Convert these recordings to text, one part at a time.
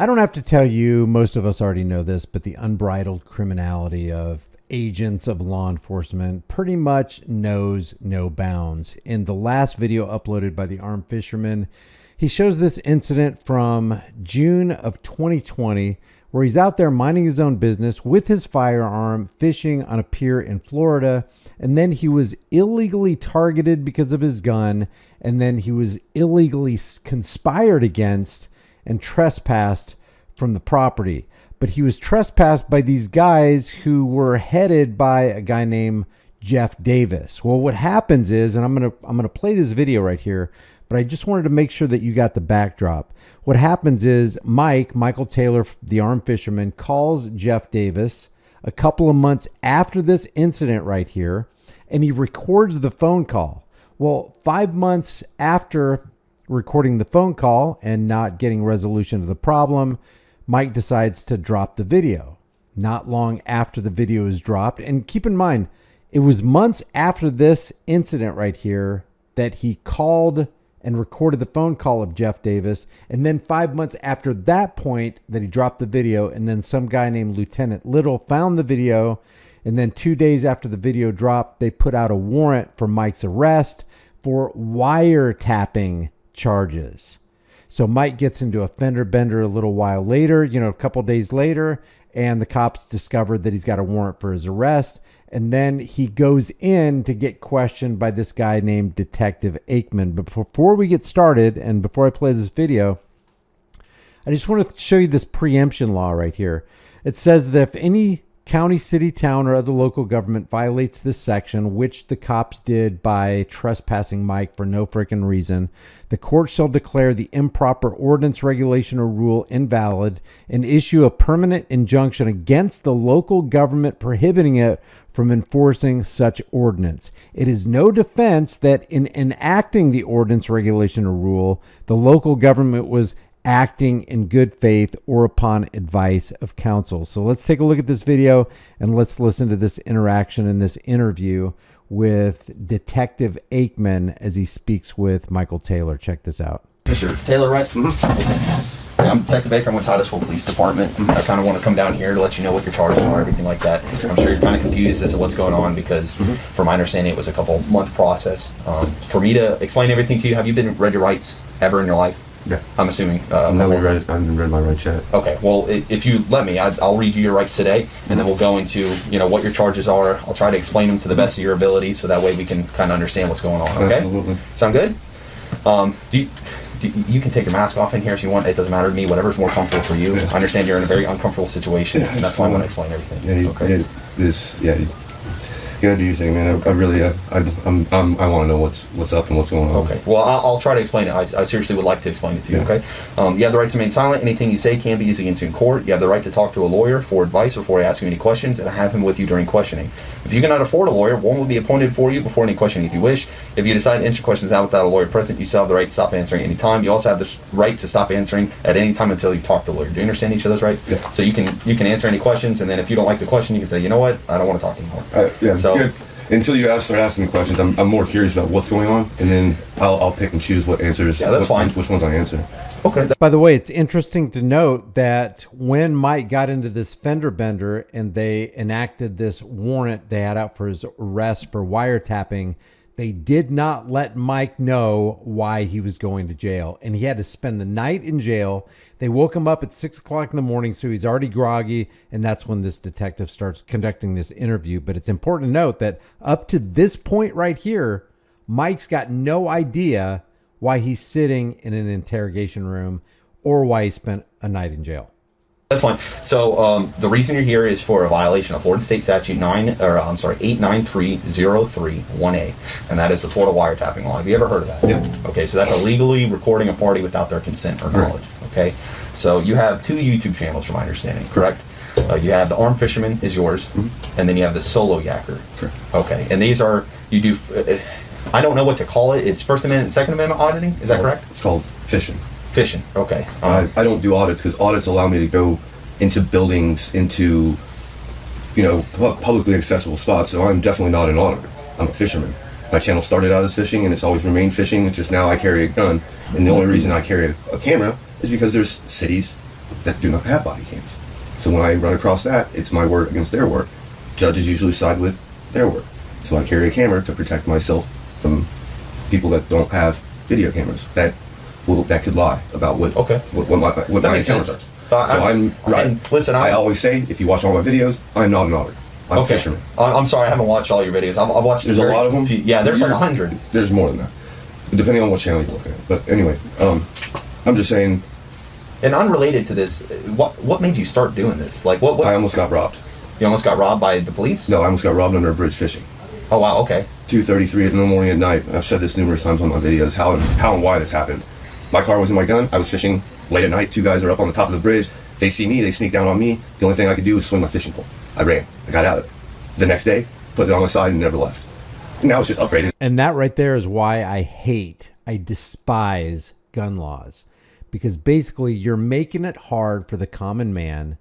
I don't have to tell you, most of us already know this, but the unbridled criminality of agents of law enforcement pretty much knows no bounds. In the last video uploaded by the armed fisherman, he shows this incident from June of 2020 where he's out there minding his own business with his firearm, fishing on a pier in Florida, and then he was illegally targeted because of his gun, and then he was illegally conspired against and trespassed from the property. But he was trespassed by these guys who were headed by a guy named Jeff Davis. Well, what happens is, and I'm gonna play this video right here, but I just wanted to make sure that you got the backdrop. What happens is Michael Taylor, the armed fisherman, calls Jeff Davis a couple of months after this incident right here, and he records the phone call. Well, 5 months after recording the phone call and not getting resolution of the problem, Mike decides to drop the video. Not long after the video is dropped, and keep in mind, it was months after this incident right here that he called and recorded the phone call of Jeff Davis, and then 5 months after that point that he dropped the video, and then some guy named Lieutenant Little found the video, and then 2 days after the video dropped, they put out a warrant for Mike's arrest for wiretapping charges. So Mike gets into a fender bender a little while later, a couple days later, and the cops discovered that he's got a warrant for his arrest. And then he goes in to get questioned by this guy named Detective Aikman. But before we get started, and before I play this video, I just want to show you this preemption law right here. It says that if any county, city, town, or other local government violates this section, which the cops did by trespassing Mike for no freaking reason, the court shall declare the improper ordinance, regulation, or rule invalid and issue a permanent injunction against the local government prohibiting it from enforcing such ordinance. It is no defense that in enacting the ordinance, regulation, or rule, the local government was acting in good faith or upon advice of counsel. So let's take a look at this video and let's listen to this interaction in this interview with Detective Aikman as he speaks with Michael Taylor. Check this out. Mr. Taylor, right? Mm-hmm. I'm Detective Aikman with Tahlequah Police Department. I kind of want to come down here to let you know what your charges are, everything like that. I'm sure you're kind of confused as to what's going on because, from my understanding, it was a couple-month process. For me to explain everything to you, have you been read your rights ever in your life? Yeah. I'm assuming. I haven't read my rights yet. Okay. Well, if you let me, I'll read you your rights today, and then we'll go into what your charges are. I'll try to explain them to the best of your ability, so that way we can kind of understand what's going on. Okay. Absolutely. Sound good? You can take your mask off in here if you want. It doesn't matter to me. Whatever's more comfortable for you. I understand you're in a very uncomfortable situation, and that's why I want to explain everything. Yeah. Okay. You gotta do your thing, man. I really, I want to know what's up and what's going on. Okay. Well, I'll try to explain it. I seriously would like to explain it to you. Yeah. Okay. You have the right to remain silent. Anything you say can be used against you in court. You have the right to talk to a lawyer for advice before I ask you any questions, and I have him with you during questioning. If you cannot afford a lawyer, one will be appointed for you before any questioning if you wish. If you decide to answer questions out without a lawyer present, you still have the right to stop answering at any time. You also have the right to stop answering at any time until you talk to a lawyer. Do you understand each other's rights? Yeah. So you can answer any questions, and then if you don't like the question, you can say, you know what, I don't want to talk anymore. Yeah. So. Good. Until you start asking me questions, I'm more curious about what's going on, and then I'll pick and choose what answers. Yeah, that's fine. Which ones I answer. Okay. By the way, it's interesting to note that when Mike got into this fender bender and they enacted this warrant they had out for his arrest for wiretapping, they did not let Mike know why he was going to jail, and he had to spend the night in jail. They woke him up at 6 o'clock in the morning, so he's already groggy, and that's when this detective starts conducting this interview. But it's important to note that up to this point right here, Mike's got no idea why he's sitting in an interrogation room or why he spent a night in jail. That's fine. So the reason you're here is for a violation of Florida State Statute 89303-1A, and that is the Florida wiretapping law. Have you ever heard of that? Yeah. Okay, so that's illegally recording a party without their consent or knowledge. Okay, so you have 2 YouTube channels, from my understanding, correct? You have the Armed Fisherman is yours, and then you have the Solo Yacker. Correct. Okay, and these are, you do, I don't know what to call it. It's First Amendment, Second Amendment auditing. Is that correct? It's called fishing. Fishing. Okay. I don't do audits because audits allow me to go into buildings, into publicly accessible spots. So I'm definitely not an auditor. I'm a fisherman. My channel started out as fishing, and it's always remained fishing. It's just now I carry a gun, and the only reason I carry a camera is because there's cities that do not have body cams. So when I run across that, it's my word against their word. Judges usually side with their word. So I carry a camera to protect myself from people that don't have video cameras that could lie about what my encounters are. So I'm right. And listen, I always say, if you watch all my videos, I'm not an auditor. I'm a fisherman. I'm sorry, I haven't watched all your videos. I've watched. There's a lot of them. Yeah, there's like 100. There's more than that, depending on what channel you're looking at. But anyway, I'm just saying. And unrelated to this, what made you start doing this? Like what? I almost got robbed. You almost got robbed by the police? No, I almost got robbed under a bridge fishing. Oh wow, okay. 2:33 in the morning at night. I've said this numerous times on my videos, how and why this happened. My car was in my gun. I was fishing late at night. Two guys are up on the top of the bridge. They see me. They sneak down on me. The only thing I could do was swing my fishing pole. I ran. I got out of it. The next day, put it on my side and never left. Now it's just upgraded. And that right there is why I despise gun laws. Because basically you're making it hard for the common man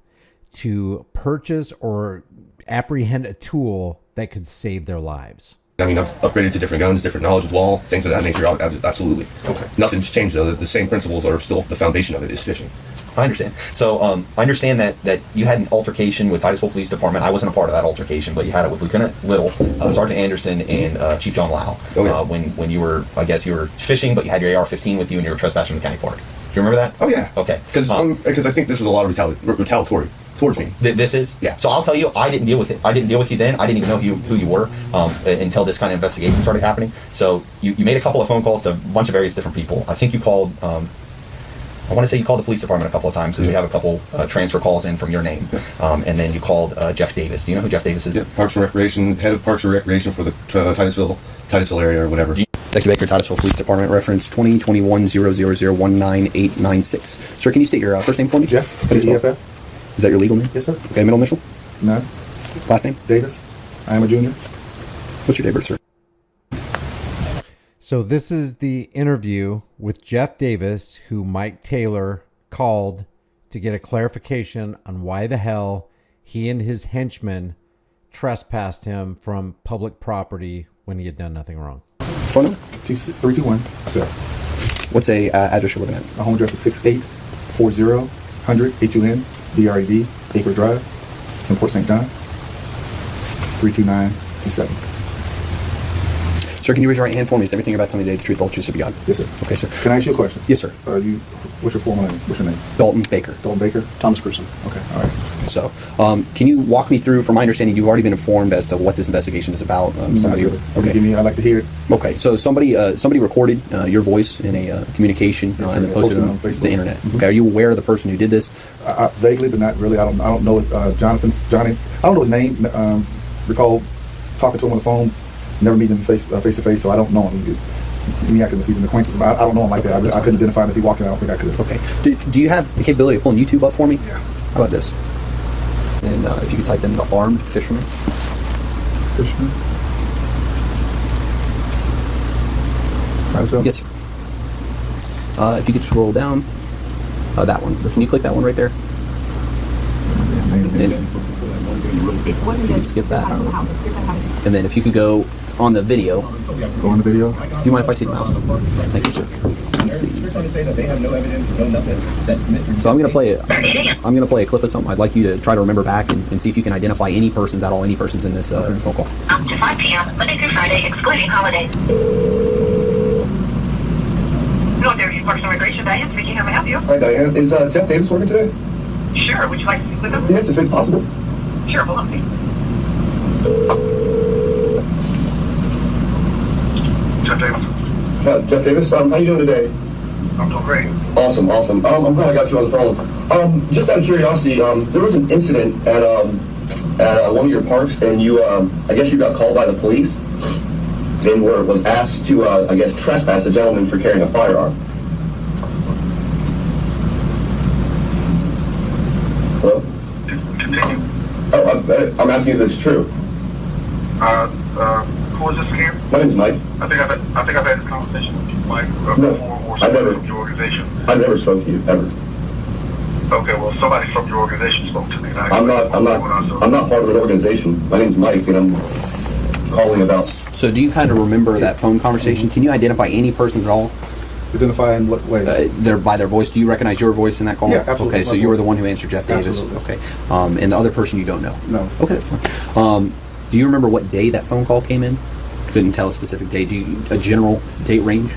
to purchase or apprehend a tool that could save their lives. I mean, I've upgraded to different guns, different knowledge of law, things of that nature. Absolutely. Okay. Nothing's changed, though. The same principles are still the foundation of it is fishing. I understand. So I understand that you had an altercation with Titusville Police Department. I wasn't a part of that altercation, but you had it with Lieutenant Little, Sergeant Anderson, and Chief John Lau. Oh, yeah. When you were, I guess you were fishing, but you had your AR-15 with you and you were trespassing in the county park. Do you remember that? Oh, yeah. Okay. Because I think this is a lot of retaliatory towards me. This is? Yeah. So I'll tell you, I didn't deal with it. I didn't deal with you then. I didn't even know who you were until this kind of investigation started happening. So you made a couple of phone calls to a bunch of various different people. I think you called, I want to say you called the police department a couple of times because we have a couple transfer calls in from your name. And then you called Jeff Davis. Do you know who Jeff Davis is? Yeah, Parks and Recreation, head of Parks and Recreation for the Titusville area or whatever. Thank you, Baker, Titusville Police Department, reference 2021-000-19896. Sir, can you state your first name for me? Jeff, How do you spell? EFF. Is that your legal name? Yes, sir. Okay, middle initial? No. Last name? Davis. I am a junior. What's your date of birth, sir? So this is the interview with Jeff Davis, who Mike Taylor called to get a clarification on why the hell he and his henchmen trespassed him from public property when he had done nothing wrong. Phone number? 321. Sir. What's a address you're living at? My home address is 6840 100 HUN BRED Acre Drive. It's in Port St. John. 32927. Sir, can you raise your right hand for me? Is everything about telling me today the truth, the whole truth, so be God? Yes, sir. Okay, sir. Can I ask you a question? Yes, sir. What's your formal name? What's your name? Dalton Baker. Dalton Baker? Thomas Gruson. Okay, all right. So, can you walk me through, from my understanding, you've already been informed as to what this investigation is about? Not really. Okay. I'd like to hear it. Okay, so somebody recorded your voice in a communication Yes, and then posted it on Facebook. the internet. Mm-hmm. Okay, are you aware of the person who did this? Vaguely, but not really. I don't know Johnny. I don't know his name. Recall talking to him on the phone. Never meet him face to face, so I don't know him. Me asking if he's an acquaintance, but I don't know him like that. I couldn't identify him if he walked in. I don't think I could. Okay. Do you have the capability of pulling YouTube up for me? Yeah. How about this? And if you could type in the armed fisherman. Fisherman. Titusville? Yes, sir. If you could scroll down, that one. Can you click that one right there? If you could skip that. And then if you could go on the video. Go on the video. Do you mind if I see the mouse? Thank you, sir. Let's see. So I'm gonna play a clip of something. I'd like you to try to remember back and see if you can identify any persons at all, any persons in this phone call. Up to 5 p.m. Monday through Friday, excluding holidays. Military Parks and Recreation, Diane speaking. How may I help you? Hi, Diane. Is Jeff Davis working today? Sure. Would you like to speak with him? Yes, if it's possible. Sure. Hold on, please. Jeff Davis. Jeff Davis, how you doing today? I'm doing great. Awesome. I'm glad I got you on the phone. Just out of curiosity, there was an incident at one of your parks, and you, I guess you got called by the police, and was asked to, I guess, trespass a gentleman for carrying a firearm. Hello? Continue. Oh, I'm asking if it's true. Who is this again? My name's Mike. I think I've had this conversation with you, Mike, No, before, or I've somebody never. from your organization. I never spoke to you ever. Okay, well, somebody from your organization spoke to me. I'm not part of an organization. My name's Mike, and I'm calling about. So do you kind of remember that phone conversation? Can you identify any persons at all Identify in what way? By their voice. Do you recognize your voice in that call? Yeah, absolutely. Okay, so you were the one who answered Jeff Davis. Absolutely. Okay. And the other person you don't know? No. Okay, that's fine. Do you remember what day that phone call came in? Couldn't tell a specific date. A general date range?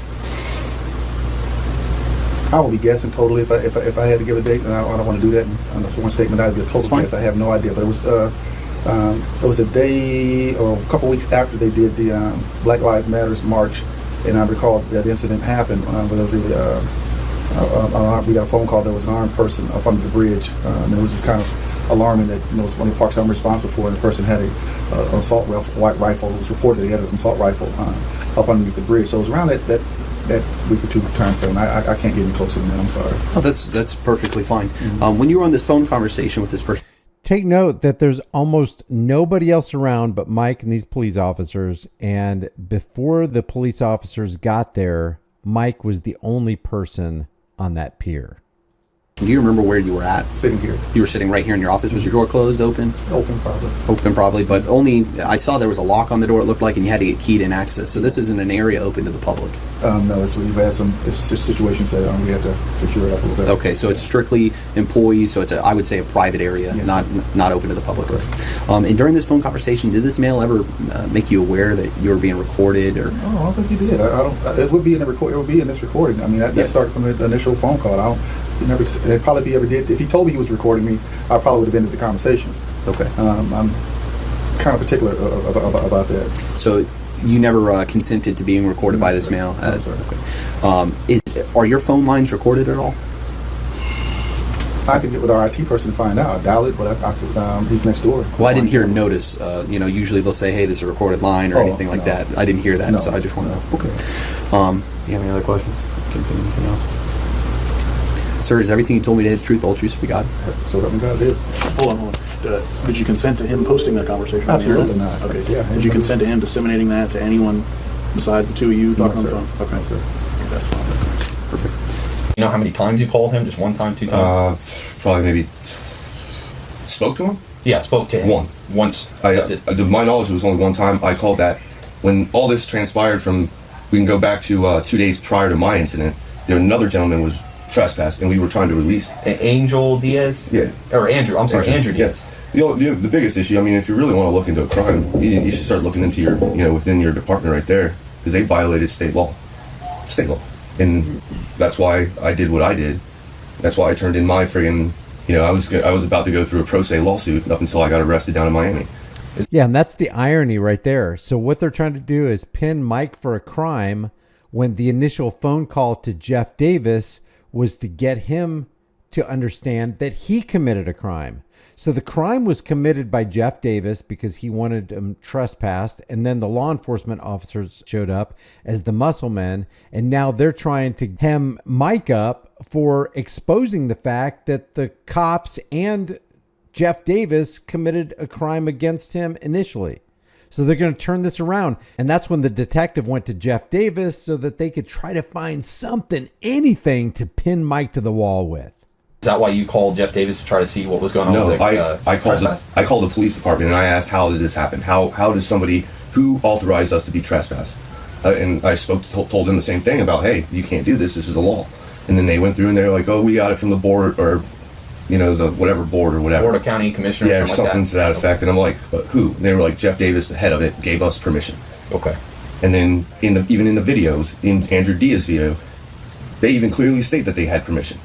I will be guessing totally if I had to give a date, and I don't want to do that on a sworn statement. That would be a total guess. I have no idea, but it was a day or a couple weeks after they did the Black Lives Matters march, and I recall that incident happened when there was we got a phone call. There was an armed person up under the bridge, and it was just kind of alarming that it was one of the parks I'm responsible for, and the person had an assault rifle. It was reported he had an assault rifle up underneath the bridge. So it was around that week or two time frame. I can't get any closer than that. I'm sorry. Oh, that's perfectly fine. Mm-hmm. When you were on this phone conversation with this person, take note that there's almost nobody else around but Mike and these police officers. And before the police officers got there, Mike was the only person on that pier. Do you remember where you were at? Sitting here. You were sitting right here in your office. Was your door closed, open? Open, probably. Open, probably, but only, I saw there was a lock on the door, it looked like, and you had to get keyed in access. So this isn't an area open to the public. No, we've had some situations that we have to secure it up a little bit. Okay, so it's strictly employees, so it's, I would say, a private area, yes, not open to the public. Right. And during this phone conversation, did this mail ever make you aware that you were being recorded? Or? No, I don't think he did. It would be in the record. It would be in this recording. I mean, that started from the initial phone call. Probably if he ever did, if he told me he was recording me, I probably would have ended the conversation. Okay. I'm kind of particular about that. So you never consented to being recorded by this mail? No, sir. Okay. Are your phone lines recorded at all? I could get with our IT person to find out. I doubt it, but he's next door. Well, I didn't hear him notice. Usually they'll say, "Hey, this is a recorded line" or anything like that. I didn't hear that, so I just want to know. Okay. Do you have any other questions? Can think of anything else? Sir, is everything you told me today the truth, the whole truth, so be God? So help me God did. Hold on. Did you consent to him posting that conversation? Absolutely not. Okay. Yeah. Did you consent to him disseminating that to anyone besides the two of you talking on the phone? Okay. No, sir. That's fine. Perfect. You know how many times you called him? Just one time, two times? Probably maybe spoke to him? Yeah, spoke to him. Once. That's it. To my knowledge, it was only one time. I called that. When all this transpired we can go back to 2 days prior to my incident, another gentleman was trespassed, and we were trying to release. Angel Diaz? Yeah. Or Andrew. I'm sorry, Andrew Diaz. Yeah. The biggest issue, I mean, if you really want to look into a crime, you should start looking into your, within your department right there, because they violated state law. And that's why I did what I did. That's why I turned in my friggin', I was about to go through a pro se lawsuit up until I got arrested down in Miami. Yeah, and that's the irony right there. So what they're trying to do is pin Mike for a crime when the initial phone call to Jeff Davis was to get him to understand that he committed a crime. So the crime was committed by Jeff Davis because he wanted him trespassed, and then the law enforcement officers showed up as the muscle men, and now they're trying to hem Mike up for exposing the fact that the cops and Jeff Davis committed a crime against him initially. So they're going to turn this around. And that's when the detective went to Jeff Davis so that they could try to find something, anything to pin Mike to the wall with. Is that why you called Jeff Davis to try to see what was going on with the I called the police department and I asked, how did this happen? How does somebody, who authorized us to be trespassed? And I told them the same thing about, hey, you can't do this. This is the law. And then they went through and they were like, oh, we got it from the board, or the whatever board or whatever. Board of County Commissioners. Yeah, or something to that effect. And I'm like, who? And they were like, Jeff Davis, the head of it, gave us permission. Okay. And then even in the videos, in Andrew Diaz's video, they even clearly state that they had permission.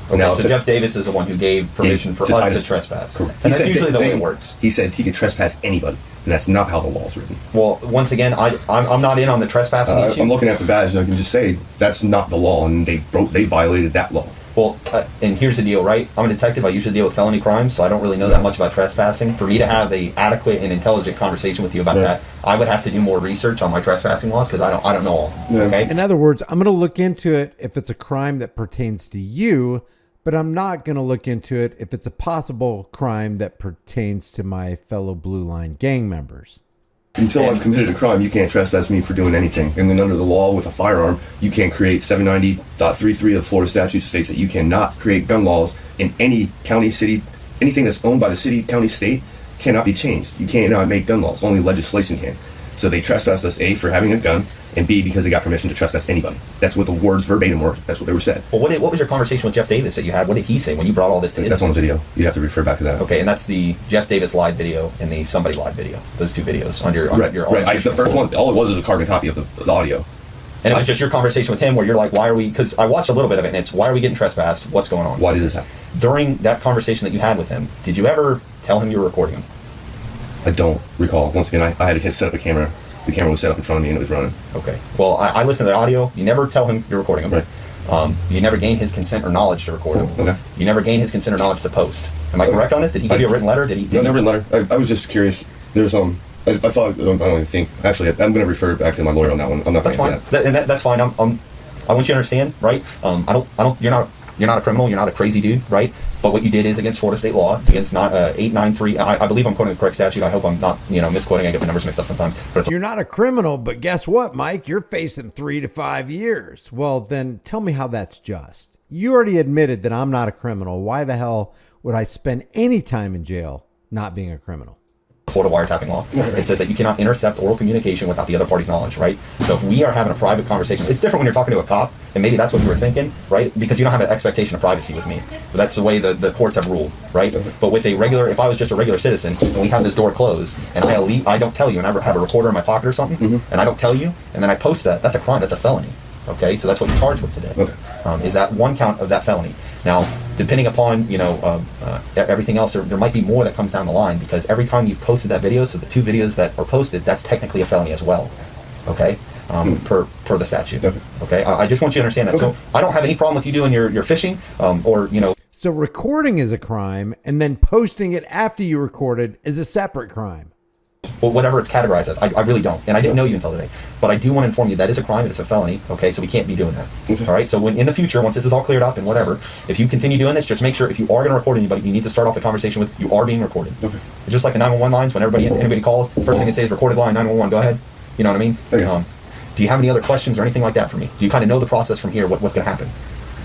Okay, now, so Jeff Davis is the one who gave permission for us to trespass. Correct. And that's usually the way it works. He said he could trespass anybody, and that's not how the law's written. Well, once again, I'm not in on the trespassing issue. I'm looking at the badge, and I can just say that's not the law, and they violated that law. Well, and here's the deal, right? I'm a detective. I usually deal with felony crimes, so I don't really know that much about trespassing. For me to have a adequate and intelligent conversation with you about that, I would have to do more research on my trespassing laws because I don't know all. Okay. In other words, I'm going to look into it if it's a crime that pertains to you, but I'm not going to look into it if it's a possible crime that pertains to my fellow Blue Line gang members. Until I've committed a crime, you can't trespass me for doing anything. And then under the law with a firearm, you can't create 790.33 of the Florida statute states that you cannot create gun laws in any county, city, anything that's owned by the city, county, state cannot be changed. You cannot make gun laws. Only legislation can. So they trespassed us, A, for having a gun, and B, because they got permission to trespass anybody. That's what the words verbatim were. That's what they were said. Well, what was your conversation with Jeff Davis that you had? What did he say when you brought all this to his That's on video. You'd have to refer back to that. Okay, and that's the Jeff Davis live video and the somebody live video. Those two videos on your Right. The first one, all it was a carbon copy of the audio. And it was just your conversation with him where you're like, why are we, because I watched a little bit of it, and it's, why are we getting trespassed? What's going on? Why did this happen? During that conversation that you had with him, did you ever tell him you were recording him? I don't recall. Once again, I had to set up a camera. The camera was set up in front of me and it was running. Okay. Well, I listened to the audio. You never tell him you're recording him. Right. You never gain his consent or knowledge to record him. Okay. You never gain his consent or knowledge to post. Am I correct on this? Did he give you a written letter? No, never written letter. I was just curious. There's I thought, I don't even think, actually, I'm going to refer back to my lawyer on that one. I'm not going to answer that. That's fine. I want you to understand, right? You're not a criminal. You're not a crazy dude, right? But what you did is against Florida state law. It's against 893. I believe I'm quoting the correct statute. I hope I'm not, misquoting. I get the numbers mixed up sometimes. But You're not a criminal, but guess what, Mike? You're facing 3 to 5 years. Well, then tell me how that's just. You already admitted that I'm not a criminal. Why the hell would I spend any time in jail not being a criminal? Florida wiretapping law. It says that you cannot intercept oral communication without the other party's knowledge, right? So if we are having a private conversation, it's different when you're talking to a cop, and maybe that's what you were thinking, right? Because you don't have an expectation of privacy with me. But that's the way the courts have ruled, right? But with if I was just a regular citizen, and we have this door closed, and I don't tell you, and I have a recorder in my pocket or something, and I don't tell you, and then I post that's a crime, that's a felony. Okay, so that's what you're charged with today. Is that one count of that felony? Now, depending upon everything else, there might be more that comes down the line, because every time you've posted that video, so the 2 videos that are posted, that's technically a felony as well. Okay, per the statute. Okay, I just want you to understand that. So I don't have any problem with you doing your fishing or. So recording is a crime, and then posting it after you recorded is a separate crime. Well, whatever it's categorized as. I really don't. And I didn't know you until today. But I do want to inform you that is a crime and it's a felony. Okay, so we can't be doing that. All right, so when in the future, once this is all cleared up and whatever, if you continue doing this, just make sure if you are going to record anybody, you need to start off the conversation with, you are being recorded. Okay. It's just like the 911 lines, when anybody calls, the first thing it says is recorded line, 911, go ahead. You know what I mean? Do you have any other questions or anything like that for me? Do you kind of know the process from here, what's going to happen?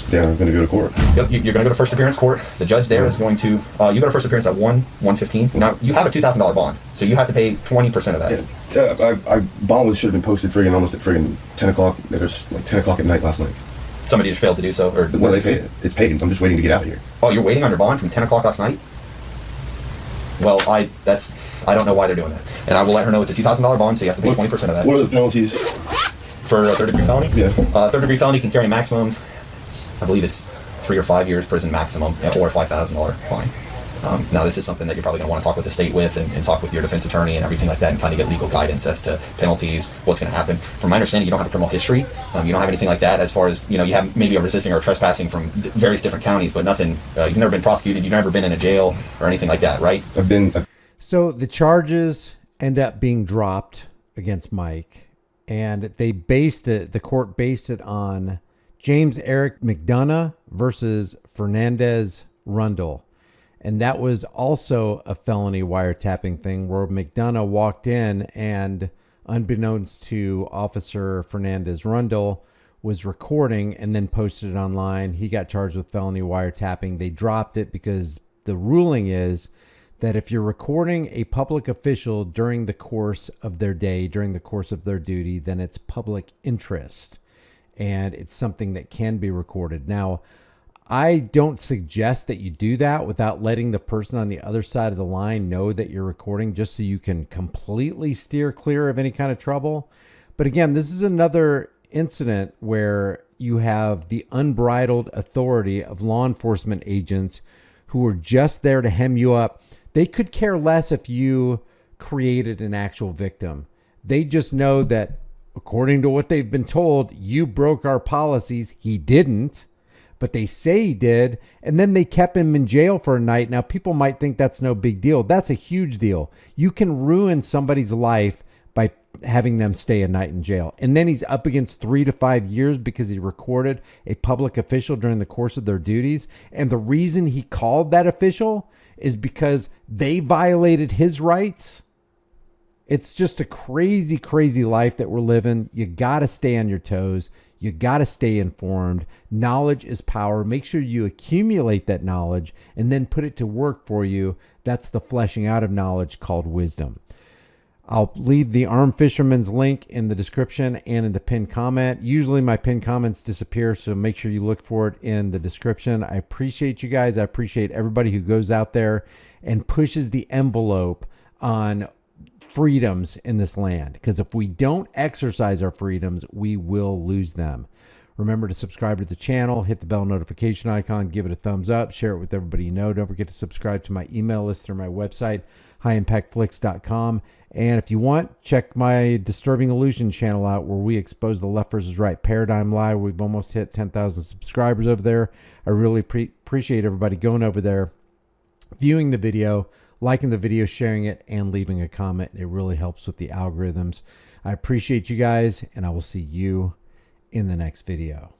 Yeah, I'm going to go to court. You're going to go to first appearance court. The judge there is going to, you go to first appearance at 1:15. Now, you have a $2,000 bond, so you have to pay 20% of that. Yeah, bond should have been posted friggin' almost at friggin' 10 o'clock. It was like 10 o'clock at night last night. Somebody just failed to do so? Well, they paid it. It's paid. I'm just waiting to get out of here. Oh, you're waiting on your bond from 10 o'clock last night? Well, I don't know why they're doing that. And I will let her know it's a $2,000 bond, so you have to pay 20% of that. What are the penalties? For a third-degree felony? Yeah. Third-degree felony can carry a maximum, I believe it's 3 or 5 years prison maximum, or a $5,000 fine. Now, this is something that you're probably going to want to talk with the state with and talk with your defense attorney and everything like that, and kind of get legal guidance as to penalties, what's going to happen. From my understanding, you don't have a criminal history. You don't have anything like that as far as, you have maybe a resisting or trespassing from various different counties, but nothing, you've never been prosecuted, you've never been in a jail or anything like that, right? So the charges end up being dropped against Mike, and the court based it on James Eric McDonough versus Fernandez Rundle. And that was also a felony wiretapping thing where McDonough walked in and, unbeknownst to Officer Fernandez Rundle, was recording and then posted it online. He got charged with felony wiretapping. They dropped it because the ruling is that if you're recording a public official during the course of their day, during the course of their duty, then it's public interest. And it's something that can be recorded. Now, I don't suggest that you do that without letting the person on the other side of the line know that you're recording, just so you can completely steer clear of any kind of trouble. But again, this is another incident where you have the unbridled authority of law enforcement agents who are just there to hem you up. They could care less if you created an actual victim. They just know that, according to what they've been told, you broke our policies. He didn't, but they say he did. And then they kept him in jail for a night. Now, people might think that's no big deal. That's a huge deal. You can ruin somebody's life by having them stay a night in jail. And then he's up against 3 to 5 years because he recorded a public official during the course of their duties. And the reason he called that official is because they violated his rights. It's just a crazy, crazy life that we're living. You got to stay on your toes. You got to stay informed. Knowledge is power. Make sure you accumulate that knowledge and then put it to work for you. That's the fleshing out of knowledge called wisdom. I'll leave the Armed Fisherman's link in the description and in the pinned comment. Usually my pinned comments disappear, so make sure you look for it in the description. I appreciate you guys. I appreciate everybody who goes out there and pushes the envelope on freedoms in this land, because if we don't exercise our freedoms, we will lose them. Remember to subscribe to the channel, hit the bell notification icon, give it a thumbs up, share it with everybody you know. Don't forget to subscribe to my email list through my website, highimpactflix.com. And if you want, check my Disturbing Illusion channel out, where we expose the left versus right paradigm lie. We've almost hit 10,000 subscribers over there. I really appreciate everybody going over there, viewing the video, liking the video, sharing it, and leaving a comment. It really helps with the algorithms. I appreciate you guys, and I will see you in the next video.